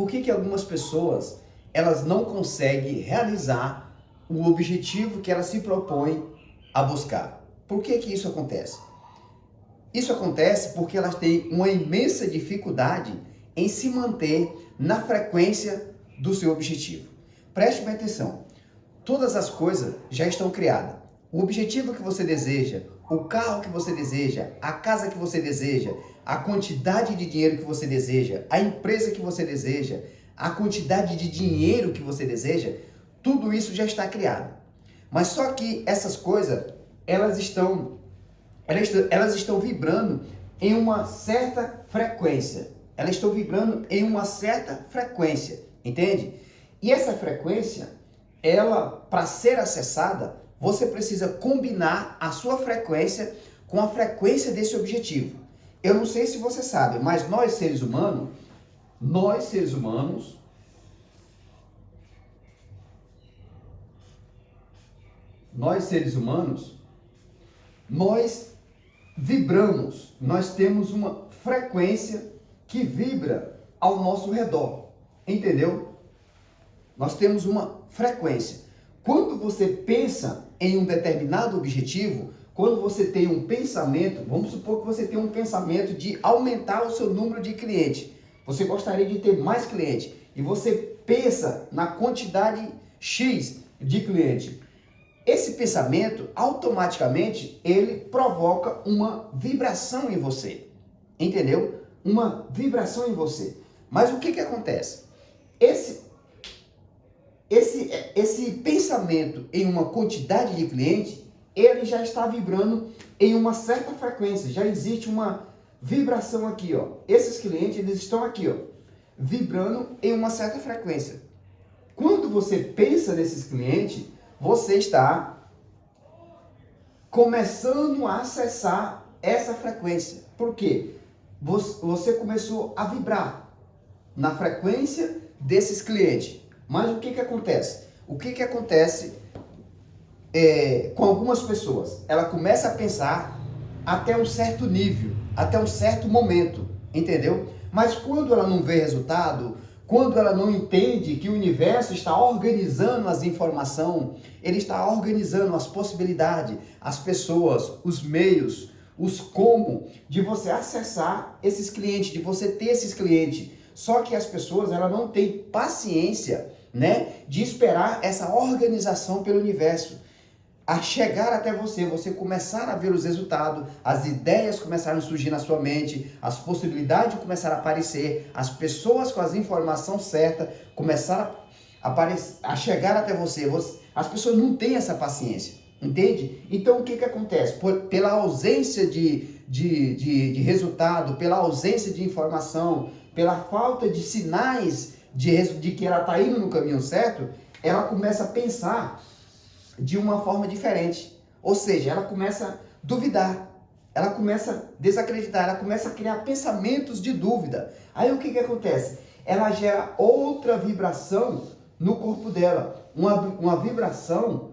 Por que que algumas pessoas elas não conseguem realizar o objetivo que elas se propõem a buscar? Por que que isso acontece? Isso acontece porque elas têm uma imensa dificuldade em se manter na frequência do seu objetivo. Preste bem atenção. Todas as coisas já estão criadas. O objetivo que você deseja, o carro que você deseja, a casa que você deseja, a quantidade de dinheiro que você deseja, a empresa que você deseja, a quantidade de dinheiro que você deseja, tudo isso já está criado. Mas só que essas coisas, elas estão vibrando em uma certa frequência. Elas estão vibrando em uma certa frequência, entende? E essa frequência, ela, para ser acessada, você precisa combinar a sua frequência com a frequência desse objetivo. Eu não sei se você sabe, mas nós seres humanos, nós vibramos, nós temos uma frequência que vibra ao nosso redor, entendeu? Nós temos uma frequência. Quando você pensa em um determinado objetivo, quando você tem um pensamento, vamos supor que você tem um pensamento de aumentar o seu número de clientes, você gostaria de ter mais clientes, e você pensa na quantidade X de clientes. Esse pensamento, automaticamente, ele provoca uma vibração em você, entendeu? Uma vibração em você. Mas o que que acontece? Esse pensamento em uma quantidade de clientes, ele já está vibrando em uma certa frequência. Já existe uma vibração aqui, ó. Esses clientes, eles estão aqui, ó, vibrando em uma certa frequência. Quando você pensa nesses clientes, você está começando a acessar essa frequência. Por quê? Você começou a vibrar na frequência desses clientes. Mas o que que acontece? O que que acontece com algumas pessoas? Ela começa a pensar até um certo nível, até um certo momento, entendeu? Mas quando ela não vê resultado, quando ela não entende que o universo está organizando as informações, ele está organizando as possibilidades, as pessoas, os meios, os como de você acessar esses clientes, de você ter esses clientes. Só que as pessoas, ela não têm paciência, né, de esperar essa organização pelo universo a chegar até você começar a ver os resultados, as ideias começaram a surgir na sua mente, as possibilidades começaram a aparecer, as pessoas com as informações certas começaram a chegar até você. As pessoas não têm essa paciência, entende? Então o que que acontece? Pela ausência de resultado, pela ausência de informação, pela falta de sinais de que ela está indo no caminho certo, ela começa a pensar de uma forma diferente. Ou seja, ela começa a duvidar, ela começa a desacreditar, ela começa a criar pensamentos de dúvida. Aí o que que acontece? Ela gera outra vibração no corpo dela, uma vibração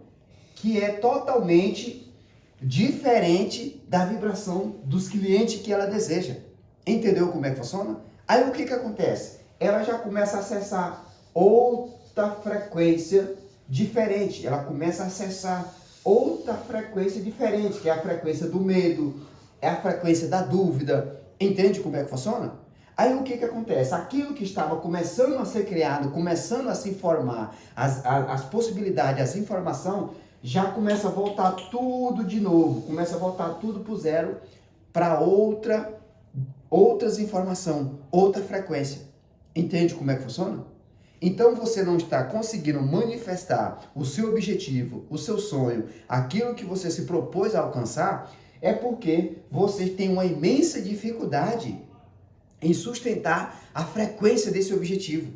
que é totalmente diferente da vibração dos clientes que ela deseja. Entendeu como é que funciona? Aí o que que acontece? Ela já começa a acessar outra frequência diferente. Ela começa a acessar outra frequência diferente, que é a frequência do medo, é a frequência da dúvida. Entende como é que funciona? Aí o que que acontece? Aquilo que estava começando a ser criado, começando a se formar, as possibilidades, as informações, já começa a voltar tudo de novo, começa a voltar tudo para o zero, para outras informações, outra frequência. Entende como é que funciona? Então você não está conseguindo manifestar o seu objetivo, o seu sonho, aquilo que você se propôs a alcançar, é porque você tem uma imensa dificuldade em sustentar a frequência desse objetivo.